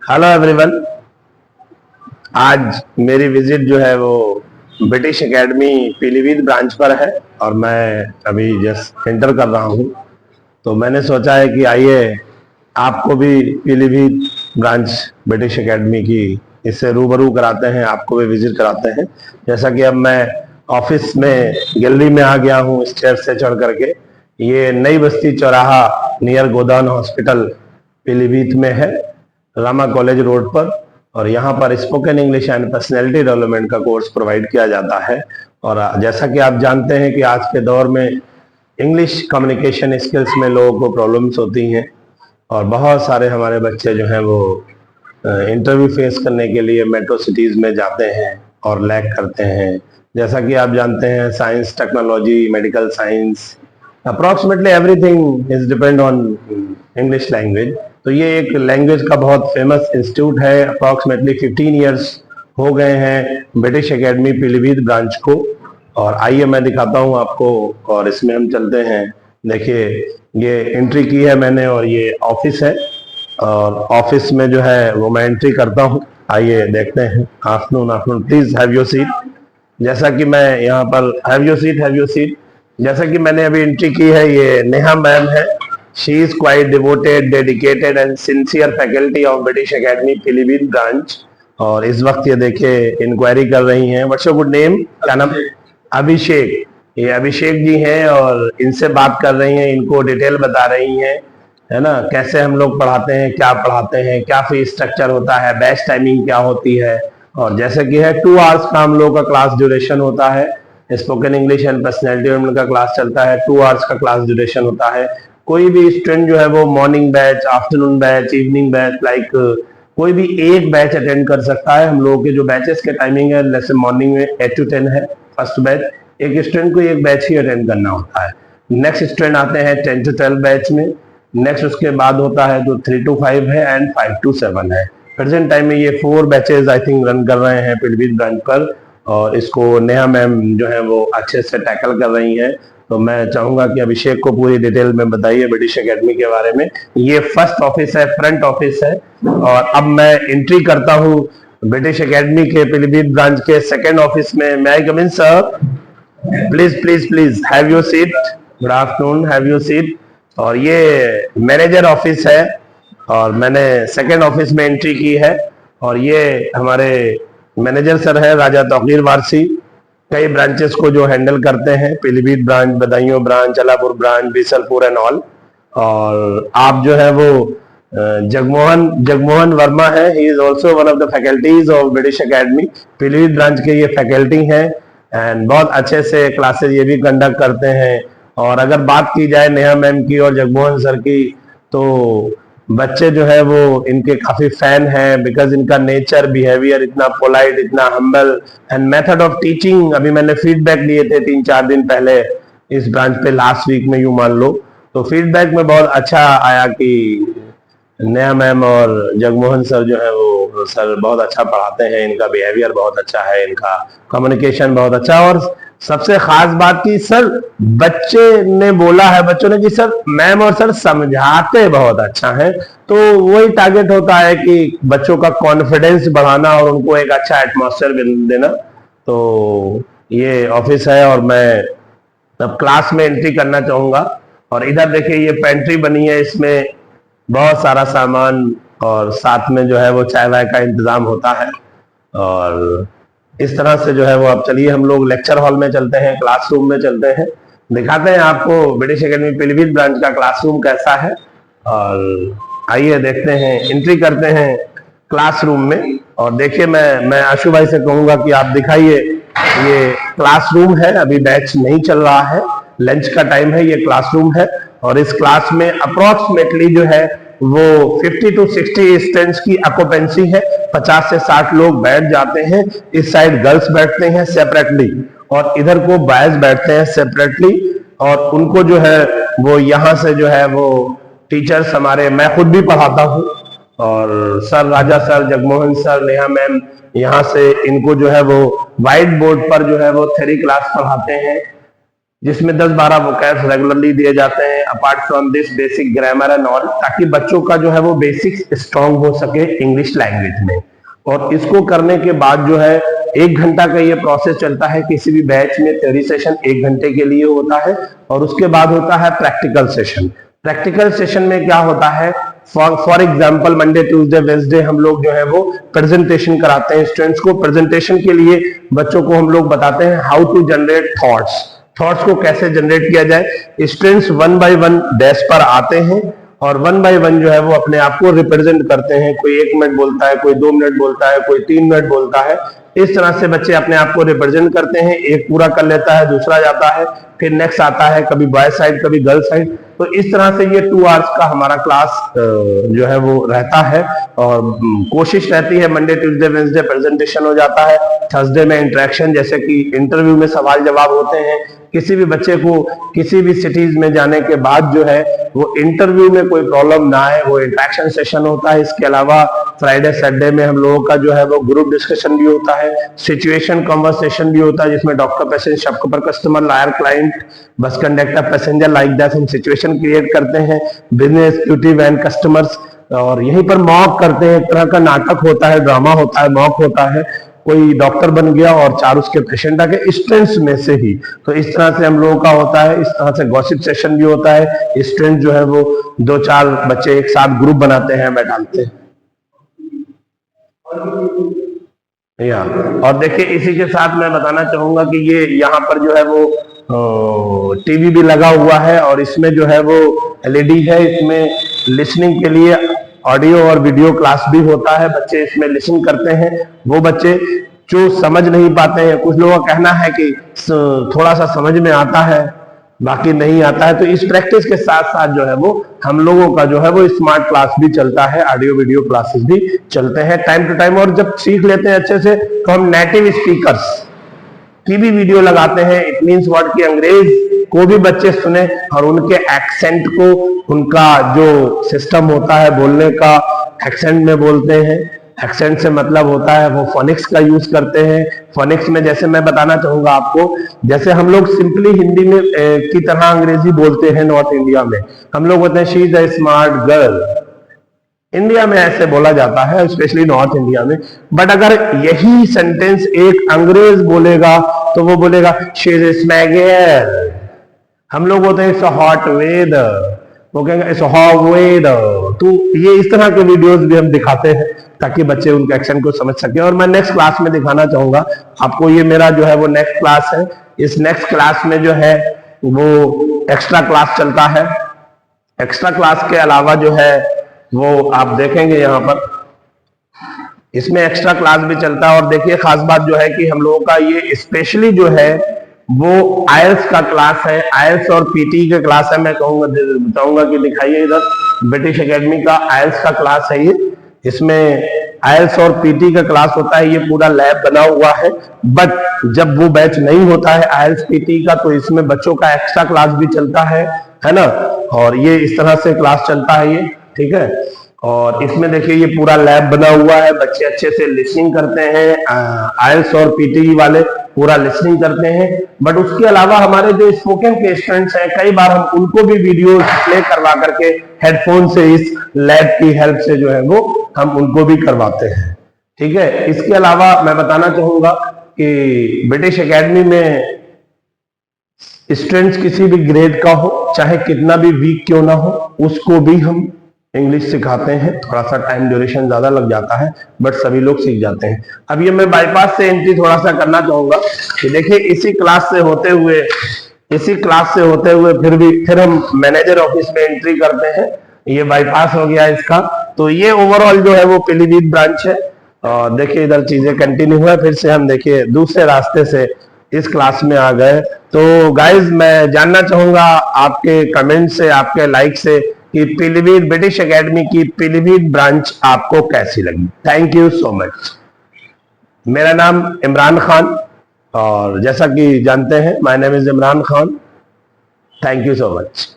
Hello everyone. आज मेरी visit जो है वो ब्रिटिश एकेडमी पीलीभीत ब्रांच पर है और मैं अभी जस्ट एंटर कर रहा हूँ। तो मैंने सोचा है कि आइए आपको भी पीलीभीत ब्रांच ब्रिटिश एकेडमी की इससे रूबरू कराते हैं, आपको भी विजिट कराते हैं। जैसा कि अब मैं ऑफिस में गैलरी में आ गया हूँ स्टेयर से चढ़ करके। ये नई बस्ती चौराहा नियर गोदान हॉस्पिटल पीलीभीत में है, रामा कॉलेज रोड पर। और यहाँ पर spoken English and personality development का कोर्स प्रोवाइड किया जाता है। और जैसा कि आप जानते हैं कि आज के दौर में इंग्लिश कम्युनिकेशन स्किल्स में लोगों को प्रॉब्लम्स होती हैं और बहुत सारे हमारे बच्चे जो हैं वो इंटरव्यू फेस करने के लिए मेट्रो सिटीज में जाते हैं और लैग करते हैं। जैसा कि आप जानते हैं science, technology, medical science, approximately everything is depend on English language. तो ये एक लैंग्वेज का बहुत फेमस इंस्टीट्यूट है। अप्रोक्सीमेटली 15 ईयर्स हो गए हैं ब्रिटिश एकेडमी पीलीभीत ब्रांच को। और आइए मैं दिखाता हूँ आपको और इसमें हम चलते हैं। देखिए ये एंट्री की है मैंने और ये ऑफिस है और ऑफिस में जो है वो मैं एंट्री करता हूँ। आइए देखते हैं। Afternoon afternoon, please have your seat. जैसा कि मैं यहाँ पर have your seat, have your seat. जैसा कि मैंने अभी एंट्री की है, ये नेहा मैम है। She is quite devoted, dedicated and sincere faculty of British academy Pilibhit branch. और इस वक्त ये देखिए इंक्वायरी कर रही हैं। What's your good name? क्या नाम? अभिषेक। ये अभिषेक जी हैं और इनसे बात कर रही हैं, इनको डिटेल बता रही हैं, है ना, कैसे हम लोग पढ़ाते हैं, क्या पढ़ाते हैं, क्या फीस स्ट्रक्चर होता है, बेस्ट टाइमिंग क्या होती है। और जैसे कि है 2 आवर्स का हम लोग का क्लास ड्यूरेशन होता है। Spoken English and personality development का क्लास चलता है, 2 आवर्स का क्लास ड्यूरेशन होता है। कोई भी स्टूडेंट जो है वो morning batch, afternoon batch, evening batch, like कोई भी एक बैच अटेंड कर सकता है। हम लोगों के जो बैचेस के टाइमिंग है, जैसे मॉर्निंग में 8 to 10 है फर्स्ट बैच। एक स्टूडेंट को एक बैच ही अटेंड करना होता है। नेक्स्ट स्टूडेंट आते हैं 10 to 12 बैच में। नेक्स्ट उसके बाद होता है जो 3 to 5 है एंड 5 to 7 है। प्रेजेंट टाइम में ये 4 बैचेस आई थिंक रन कर रहे हैं पीलीभीत ब्रांच पर और इसको नेहा मैम जो है वो अच्छे से टैकल कर रही हैं। तो मैं चाहूंगा कि अभिषेक को पूरी डिटेल में बताइए ब्रिटिश एकेडमी के बारे में। ये फर्स्ट ऑफिस है, फ्रंट ऑफिस है। और अब मैं एंट्री करता हूँ ब्रिटिश एकेडमी के पीलीभीत ब्रांच के सेकेंड ऑफिस में। May I come in sir? Please please please have your seat. Good afternoon, have your seat. और ये मैनेजर ऑफिस है और मैंने सेकेंड ऑफिस में एंट्री की है। और ये हमारे मैनेजर सर है राजा तौकीर वारसी। कई ब्रांचेस को जो हैंडल करते हैं, Pilibhit branch, Badaun branch, Alapur branch, Bisalpur and all. और आप जो है वो जगमोहन वर्मा है। He is also one of the faculties of British academy. Pilibhit branch के ये फैकल्टी हैं एंड बहुत अच्छे से क्लासेस ये भी कंडक्ट करते हैं। और अगर बात की जाए नेहा मैम की और जगमोहन सर की, तो बच्चे जो है वो इनके काफी फैन हैं, बिकॉज इनका नेचर, बिहेवियर इतना पोलाइट, इतना humble and method of teaching. अभी मैंने फीडबैक लिए थे 3-4 दिन पहले इस ब्रांच पे, लास्ट वीक में यूं मान लो। तो फीडबैक में बहुत अच्छा आया कि नेहा मैम और जगमोहन सर जो है वो सर बहुत अच्छा पढ़ाते हैं, इनका बिहेवियर बहुत अच्छा है, इनका कम्युनिकेशन बहुत अच्छा है। और सबसे खास बात की सर बच्चे ने बोला है, बच्चों ने, कि सर मैम और सर समझाते बहुत अच्छा है। तो वही टारगेट होता है कि बच्चों का कॉन्फिडेंस बढ़ाना और उनको एक अच्छा एटमॉस्फेयर देना। तो ये ऑफिस है और मैं अब क्लास में एंट्री करना चाहूंगा। और इधर देखिए ये पेंट्री बनी है, इसमें बहुत सारा सामान और साथ में जो है वो चाय वाय का इंतजाम होता है। और इस तरह से जो है वो, अब चलिए हम लोग लेक्चर हॉल में चलते हैं, क्लासरूम में चलते हैं, दिखाते हैं आपको ब्रिटिश एकेडमी पीलीभीत ब्रांच का क्लासरूम कैसा है। और आइए देखते हैं, एंट्री करते हैं क्लासरूम में। और देखिए मैं आशु भाई से कहूंगा कि आप दिखाइए, ये क्लासरूम है, अभी बैच नहीं चल रहा है, लंच का टाइम है, ये क्लासरूम है। और इस क्लास में अप्रोक्सीमेटली जो है वो 50 to 60 स्टूडेंट्स की ऑक्यूपेंसी है। 50 से 60 लोग बैठ जाते हैं। इस साइड गर्ल्स बैठते हैं सेपरेटली और इधर को बॉयज बैठते हैं सेपरेटली। और उनको जो है वो यहाँ से जो है वो टीचर्स हमारे, मैं खुद भी पढ़ाता हूँ और sir Raja sir, Jagmohan sir, Neha ma'am, यहाँ से इनको जो है वो व्हाइट बोर्ड पर जो है वो थ्योरी क्लास पढ़ाते हैं। जिसमें 10-12 वोकैब्स रेगुलरली दिए जाते हैं। Apart from this basic grammar and all, ताकि बच्चों का जो है वो बेसिक्स स्ट्रांग हो सके इंग्लिश लैंग्वेज में। और इसको करने के बाद जो है 1 घंटा का ये प्रोसेस चलता है। किसी भी बैच में थ्योरी सेशन 1 घंटे के लिए होता है और उसके बाद होता है प्रैक्टिकल सेशन। प्रैक्टिकल सेशन में क्या होता है, for example Monday Tuesday Wednesday हम लोग जो है वो प्रेजेंटेशन कराते हैं स्टूडेंट्स को। प्रेजेंटेशन के लिए बच्चों को हम लोग बताते हैं हाउ टू जनरेट थॉट्स को कैसे जनरेट किया जाए। स्टूडेंट्स 1 बाय 1 डेस्क पर आते हैं और 1 बाय 1 जो है वो अपने आप को रिप्रेजेंट करते हैं। कोई 1 मिनट बोलता है, कोई 2 मिनट बोलता है, कोई 3 मिनट बोलता है। इस तरह से बच्चे अपने आप को रिप्रेजेंट करते हैं। एक पूरा कर लेता है, दूसरा जाता है, फिर नेक्स्ट आता है, कभी बॉय साइड कभी गर्ल साइड। तो इस तरह से ये 2 आवर्स का हमारा क्लास जो है वो रहता है। और कोशिश रहती है मंडे ट्यूसडे वेडनेसडे प्रेजेंटेशन हो जाता है, थर्सडे में इंटरेक्शन, जैसे कि इंटरव्यू में सवाल जवाब होते हैं। किसी भी बच्चे को किसी भी सिटीज में जाने के बाद जो है वो इंटरव्यू में कोई प्रॉब्लम ना आए, वो इंटरेक्शन सेशन होता है। इसके अलावा फ्राइडे सैटरडे में हम लोगों का जो है वो ग्रुप डिस्कशन भी होता है, सिचुएशन कन्वर्सेशन भी होता है, जिसमें डॉक्टर पेशेंट शॉप पर customer lawyer client bus conductor passenger like that हम सिचुएशन क्रिएट करते हैं, बिजनेस एक्टिविटी एंड कस्टमर्स। और यहीं पर मॉक करते हैं, एक तरह का नाटक होता है, ड्रामा होता है, मॉक होता है। कोई डॉक्टर बन गया और 4 उसके पेशेंट आ गए स्टूडेंट्स में से ही। तो इस तरह से हम लोगों का होता है। इस तरह से गॉसिप सेशन भी होता है। स्टूडेंट जो है वो 2-4 बच्चे एक साथ ग्रुप बनाते हैं, बैठाते हैं। या और देखिए इसी के साथ मैं बताना चाहूंगा कि ये यहाँ पर जो है वो टीवी भी लगा हुआ है और इसमें जो है वो एलईडी है। इसमें लिसनिंग के लिए ऑडियो और वीडियो क्लास भी होता है। बच्चे इसमें लिसन करते हैं। वो बच्चे जो समझ नहीं पाते हैं, कुछ लोगों का कहना है कि थोड़ा सा समझ में आता है बाकी नहीं आता है, तो इस प्रैक्टिस के साथ साथ जो है वो हम लोगों का जो है वो स्मार्ट क्लास भी चलता है, ऑडियो वीडियो क्लासेस भी चलते हैं टाइम टू टाइम। और जब सीख लेते हैं अच्छे से तो हम नेटिव स्पीकर्स की भी वीडियो लगाते हैं। इट मीन्स व्हाट कि अंग्रेज को भी बच्चे सुने और उनके एक्सेंट को, उनका जो सिस्टम होता है बोलने का, एक्सेंट में बोलते हैं। एक्सेंट से मतलब होता है वो फोनिक्स का यूज करते हैं। फोनिक्स में जैसे मैं बताना चाहूंगा आपको, जैसे हम लोग सिंपली हिंदी में की तरह अंग्रेजी बोलते हैं नॉर्थ इंडिया में, हम लोग बोलते हैं she is a smart girl. India में ऐसे बोला जाता है, स्पेशली नॉर्थ इंडिया में। बट अगर यही सेंटेंस एक अंग्रेज बोलेगा तो वो बोलेगा शी इज स्मैगर। हम लोग बोलते हैं इट्स हॉट वेदर, वो कहेंगे इट्स हॉट वेदर। तो ये इस तरह के वीडियोस भी हम दिखाते हैं ताकि बच्चे उनके एक्शन को समझ सके। और मैं नेक्स्ट क्लास में दिखाना चाहूंगा आपको, ये मेरा जो है वो नेक्स्ट क्लास है। इस नेक्स्ट क्लास में जो है वो एक्स्ट्रा क्लास चलता है। एक्स्ट्रा क्लास के अलावा जो है वो आप देखेंगे यहाँ पर इसमें एक्स्ट्रा क्लास भी चलता है। और देखिए खास बात जो है कि हम लोगों का ये स्पेशली जो है वो आयल्स का क्लास है। आयल्स और पीटी का क्लास है। मैं कहूंगा बताऊंगा कि दिखाइए इधर, ब्रिटिश एकेडमी का आयल्स का क्लास है ये। इसमें आयल्स और पीटी का क्लास होता है। ये पूरा लैब बना हुआ है। बट जब वो बैच नहीं होता है आयल्स पीटी का, तो इसमें बच्चों का एक्स्ट्रा क्लास भी चलता है ना। और ये इस तरह से क्लास चलता है ये, ठीक है। और इसमें देखिए ये पूरा लैब बना हुआ है। बच्चे अच्छे से लिसनिंग करते हैं। आयल्स और पीटी वाले पूरा लिसनिंग करते हैं। बट उसके अलावा हमारे जो स्पोकन के स्टूडेंट्स हैं, कई बार हम उनको भी वीडियो प्ले करवा करके हेडफोन से इस लैब की हेल्प से जो है वो हम उनको भी करवाते हैं, ठीक है। इसके अलावा मैं बताना चाहूंगा कि ब्रिटिश एकेडमी में स्टूडेंट्स किसी भी ग्रेड का हो, चाहे कितना भी वीक क्यों ना हो, उसको भी हम इंग्लिश सिखाते हैं। थोड़ा सा टाइम ड्यूरेशन ज्यादा लग जाता है बट सभी लोग सीख जाते हैं। अब ये मैं बाईपास से एंट्री थोड़ा सा करना चाहूंगा कि देखिए इसी क्लास से होते हुए फिर हम मैनेजर ऑफिस में एंट्री करते हैं। ये बाईपास हो गया इसका। तो ये ओवरऑल जो है वो पीलीभीत ब्रांच है। और देखिए इधर चीजें कंटिन्यू हुआ, फिर से हम देखिए दूसरे रास्ते से इस क्लास में आ गए। तो गाइज मैं जानना चाहूंगा आपके कमेंट से, आपके लाइक से कि पीलीभीत ब्रिटिश एकेडमी की पीलीभीत ब्रांच आपको कैसी लगी। Thank you so much. मेरा नाम इमरान खान, और जैसा कि जानते हैं my name is Imran Khan. Thank you so much.